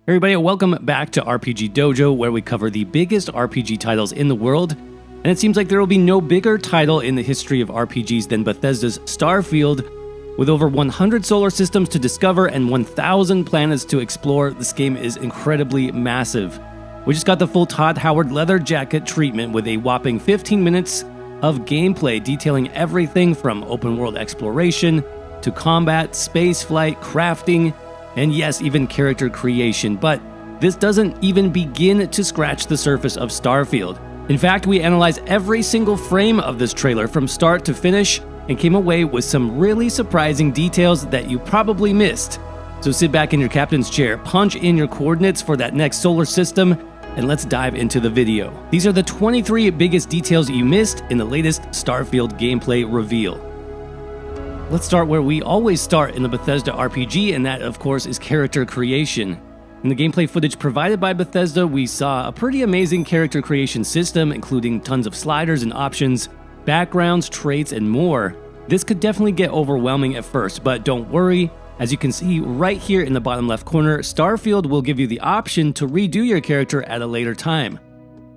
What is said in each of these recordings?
Hey everybody, welcome back to RPG Dojo, where we cover the biggest RPG titles in the world. And it seems like there will be no bigger title in the history of RPGs than Bethesda's Starfield. With over 100 solar systems to discover and 1,000 planets to explore, this game is incredibly massive. We just got the full Todd Howard Leather Jacket treatment with a whopping 15 minutes of gameplay detailing everything from open world exploration to combat, spaceflight, crafting, and yes, even character creation. But this doesn't even begin to scratch the surface of Starfield. In fact, we analyzed every single frame of this trailer from start to finish and came away with some really surprising details that you probably missed. So sit back in your captain's chair, punch in your coordinates for that next solar system, and let's dive into the video. These are the 23 biggest details you missed in the latest Starfield gameplay reveal. Let's start where we always start in the Bethesda RPG, and that, of course, is character creation. In the gameplay footage provided by Bethesda, we saw a pretty amazing character creation system, including tons of sliders and options, backgrounds, traits, and more. This could definitely get overwhelming at first, but don't worry. As you can see right here in the bottom left corner, Starfield will give you the option to redo your character at a later time.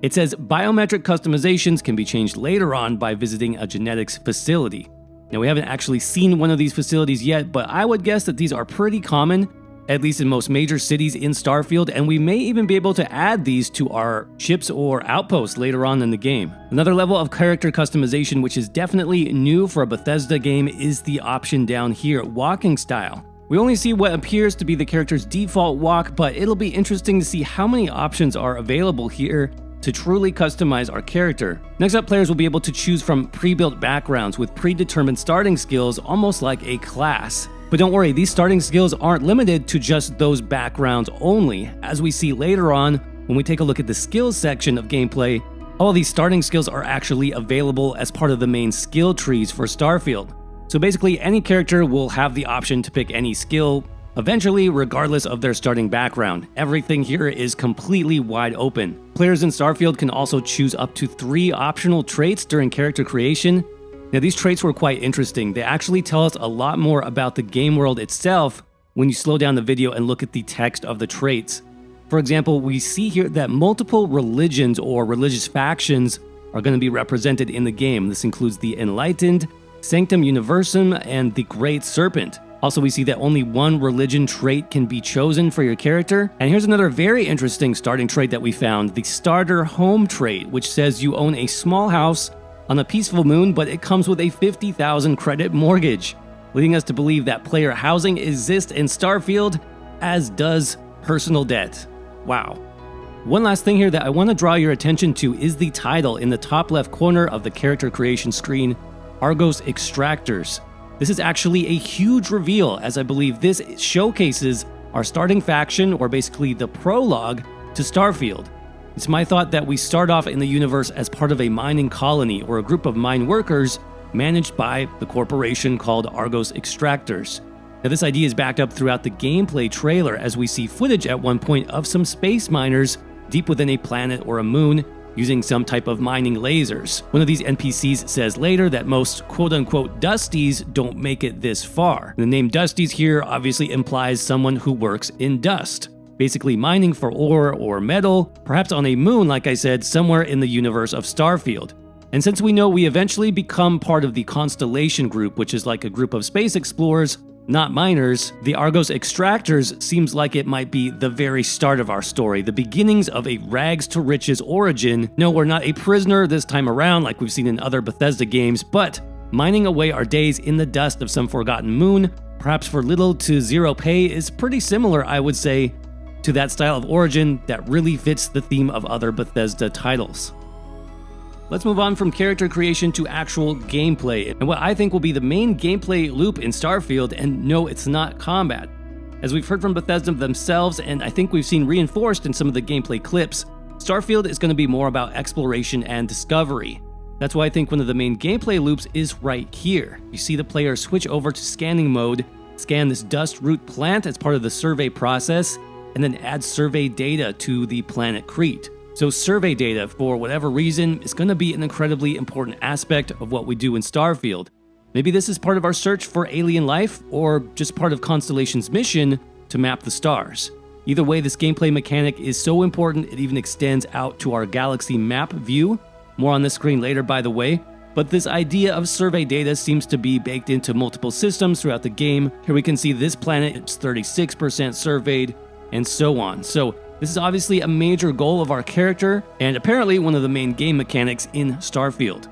It says biometric customizations can be changed later on by visiting a genetics facility. Now, we haven't actually seen one of these facilities yet, but I would guess that these are pretty common, at least in most major cities in Starfield, and we may even be able to add these to our ships or outposts later on in the game. Another level of character customization, which is definitely new for a Bethesda game, is the option down here, walking style. We only see what appears to be the character's default walk, but it'll be interesting to see how many options are available here to truly customize our character. Next up, players will be able to choose from pre-built backgrounds with predetermined starting skills, almost like a class. But don't worry, these starting skills aren't limited to just those backgrounds only. As we see later on, when we take a look at the skills section of gameplay, all of these starting skills are actually available as part of the main skill trees for Starfield. So basically, any character will have the option to pick any skill, eventually, regardless of their starting background. Everything here is completely wide open. Players in Starfield can also choose up to 3 optional traits during character creation. Now, these traits were quite interesting. They actually tell us a lot more about the game world itself when you slow down the video and look at the text of the traits. For example, we see here that multiple religions or religious factions are going to be represented in the game. This includes the Enlightened, Sanctum Universum, and the Great Serpent. Also, we see that only one religion trait can be chosen for your character. And here's another very interesting starting trait that we found, the Starter Home trait, which says you own a small house on a peaceful moon, but it comes with a 50,000 credit mortgage, leading us to believe that player housing exists in Starfield, as does personal debt. Wow. One last thing here that I want to draw your attention to is the title in the top left corner of the character creation screen, Argos Extractors. This is actually a huge reveal, as I believe this showcases our starting faction, or basically the prologue to Starfield. It's my thought that we start off in the universe as part of a mining colony or a group of mine workers managed by the corporation called Argos Extractors. Now, this idea is backed up throughout the gameplay trailer, as we see footage at one point of some space miners deep within a planet or a moon, using some type of mining lasers. One of these NPCs says later that most quote-unquote dusties don't make it this far. The name Dusties here obviously implies someone who works in dust, basically mining for ore or metal, perhaps on a moon, like I said, somewhere in the universe of Starfield. And since we know we eventually become part of the Constellation group, which is like a group of space explorers, not miners, the Argos Extractors seems like it might be the very start of our story, the beginnings of a rags-to-riches origin. No, we're not a prisoner this time around like we've seen in other Bethesda games, but mining away our days in the dust of some forgotten moon, perhaps for little to zero pay, is pretty similar, I would say, to that style of origin that really fits the theme of other Bethesda titles. Let's move on from character creation to actual gameplay, and what I think will be the main gameplay loop in Starfield, and no, it's not combat. As we've heard from Bethesda themselves, and I think we've seen reinforced in some of the gameplay clips, Starfield is going to be more about exploration and discovery. That's why I think one of the main gameplay loops is right here. You see the player switch over to scanning mode, scan this dust root plant as part of the survey process, and then add survey data to the planet Crete. So survey data, for whatever reason, is going to be an incredibly important aspect of what we do in Starfield. Maybe this is part of our search for alien life, or just part of Constellation's mission to map the stars. Either way, this gameplay mechanic is so important it even extends out to our galaxy map view. More on this screen later, by the way. But this idea of survey data seems to be baked into multiple systems throughout the game. Here we can see this planet, it's 36% surveyed, and so on. So this is obviously a major goal of our character, and apparently one of the main game mechanics in Starfield.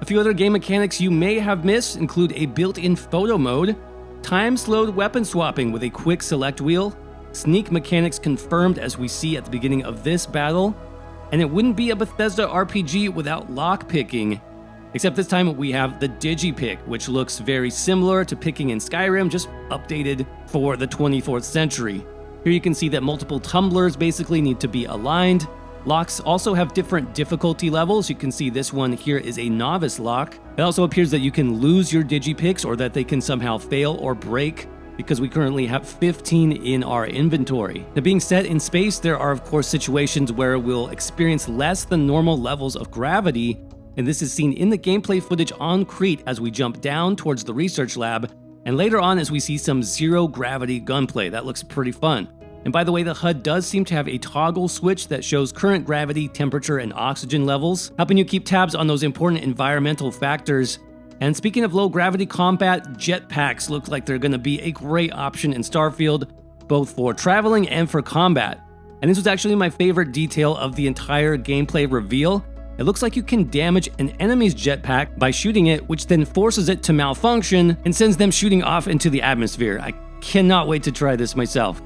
A few other game mechanics you may have missed include a built-in photo mode, time-slowed weapon swapping with a quick select wheel, sneak mechanics confirmed as we see at the beginning of this battle, and it wouldn't be a Bethesda RPG without lockpicking. Except this time we have the Digipick, which looks very similar to picking in Skyrim, just updated for the 24th century. Here you can see that multiple tumblers basically need to be aligned. Locks also have different difficulty levels. You can see this one here is a novice lock. It also appears that you can lose your Digipicks or that they can somehow fail or break, because we currently have 15 in our inventory. Now, being set in space, there are of course situations where we'll experience less than normal levels of gravity, and this is seen in the gameplay footage on Crete as we jump down towards the research lab, and later on as we see some zero gravity gunplay. That looks pretty fun. And by the way, the HUD does seem to have a toggle switch that shows current gravity, temperature, and oxygen levels, helping you keep tabs on those important environmental factors. And speaking of low gravity combat, jetpacks look like they're going to be a great option in Starfield, both for traveling and for combat. And this was actually my favorite detail of the entire gameplay reveal. It looks like you can damage an enemy's jetpack by shooting it, which then forces it to malfunction and sends them shooting off into the atmosphere. I cannot wait to try this myself.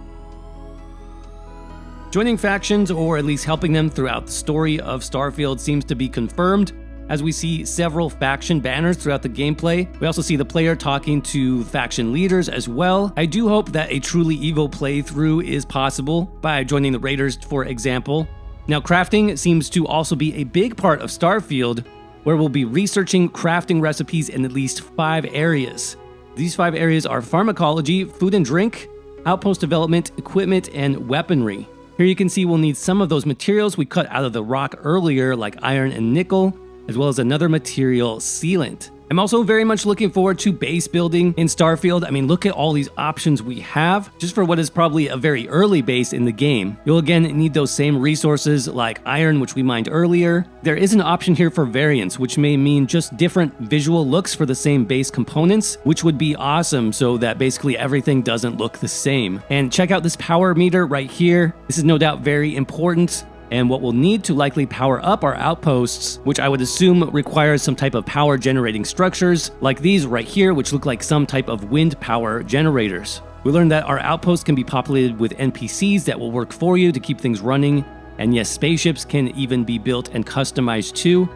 Joining factions, or at least helping them throughout the story of Starfield, seems to be confirmed, as we see several faction banners throughout the gameplay. We also see the player talking to faction leaders as well. I do hope that a truly evil playthrough is possible by joining the Raiders, for example. Now, crafting seems to also be a big part of Starfield, where we'll be researching crafting recipes in at least 5 areas. These 5 areas are pharmacology, food and drink, outpost development, equipment, and weaponry. Here you can see we'll need some of those materials we cut out of the rock earlier, like iron and nickel, as well as another material, sealant. I'm also very much looking forward to base building in Starfield. I mean, look at all these options we have just for what is probably a very early base in the game. You'll again need those same resources like iron, which we mined earlier. There is an option here for variants, which may mean just different visual looks for the same base components, which would be awesome so that basically everything doesn't look the same. And check out this power meter right here. This is no doubt very important, and what we'll need to likely power up our outposts, which I would assume requires some type of power generating structures, like these right here, which look like some type of wind power generators. We learned that our outposts can be populated with NPCs that will work for you to keep things running, and yes, spaceships can even be built and customized too.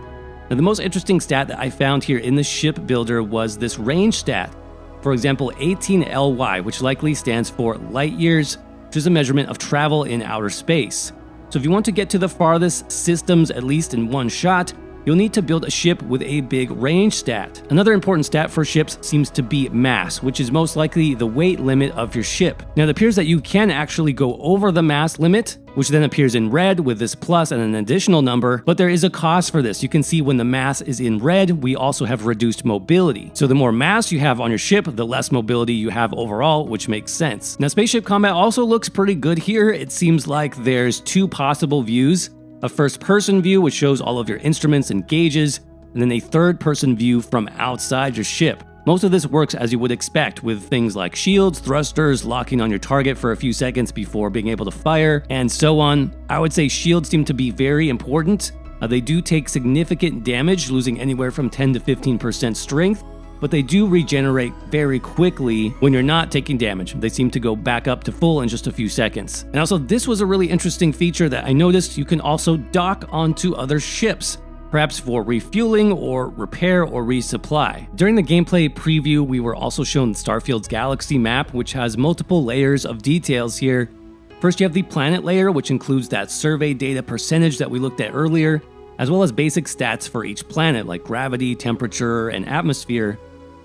Now, the most interesting stat that I found here in the ship builder was this range stat. For example, 18LY, which likely stands for light years, which is a measurement of travel in outer space. So if you want to get to the farthest systems at least in one shot, you'll need to build a ship with a big range stat. Another important stat for ships seems to be mass, which is most likely the weight limit of your ship. Now, it appears that you can actually go over the mass limit, which then appears in red with this plus and an additional number, but there is a cost for this. You can see when the mass is in red, we also have reduced mobility. So the more mass you have on your ship, the less mobility you have overall, which makes sense. Now, spaceship combat also looks pretty good here. It seems like there's 2 possible views. A first-person view, which shows all of your instruments and gauges, and then a third-person view from outside your ship. Most of this works as you would expect, with things like shields, thrusters, locking on your target for a few seconds before being able to fire, and so on. I would say shields seem to be very important. They do take significant damage, losing anywhere from 10 to 15% strength, but they do regenerate very quickly when you're not taking damage. They seem to go back up to full in just a few seconds. And also, this was a really interesting feature that I noticed. You can also dock onto other ships, perhaps for refueling or repair or resupply. During the gameplay preview, we were also shown Starfield's galaxy map, which has multiple layers of details here. First, you have the planet layer, which includes that survey data percentage that we looked at earlier, as well as basic stats for each planet, like gravity, temperature, and atmosphere.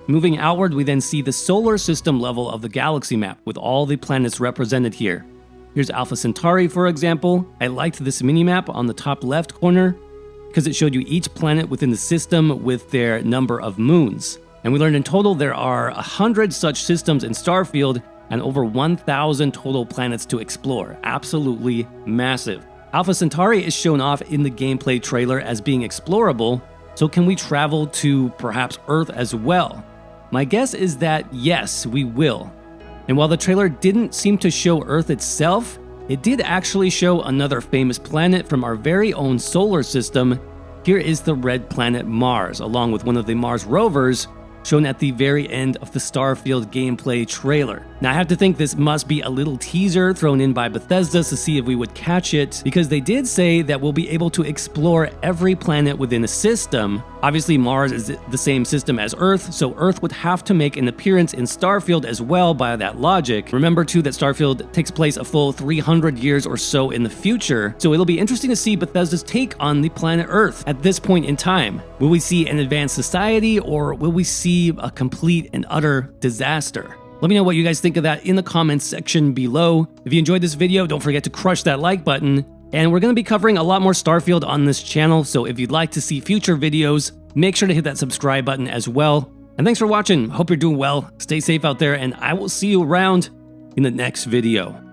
Moving outward, we then see the solar system level of the galaxy map, with all the planets represented here. Here's Alpha Centauri, for example. I liked this minimap on the top left corner, because it showed you each planet within the system with their number of moons. And we learned in total there are 100 such systems in Starfield, and over 1,000 total planets to explore. Absolutely massive. Alpha Centauri is shown off in the gameplay trailer as being explorable, so can we travel to perhaps Earth as well? My guess is that yes, we will. And while the trailer didn't seem to show Earth itself, it did actually show another famous planet from our very own solar system. Here is the red planet Mars, along with one of the Mars rovers, shown at the very end of the Starfield gameplay trailer. Now I have to think this must be a little teaser thrown in by Bethesda to see if we would catch it, because they did say that we'll be able to explore every planet within a system. Obviously Mars is the same system as Earth, so Earth would have to make an appearance in Starfield as well by that logic. Remember too that Starfield takes place a full 300 years or so in the future, so it'll be interesting to see Bethesda's take on the planet Earth at this point in time. Will we see an advanced society, or will we see a complete and utter disaster? Let me know what you guys think of that in the comments section below. If you enjoyed this video, don't forget to crush that like button. And we're going to be covering a lot more Starfield on this channel, so if you'd like to see future videos, make sure to hit that subscribe button as well. And thanks for watching. Hope you're doing well. Stay safe out there, and I will see you around in the next video.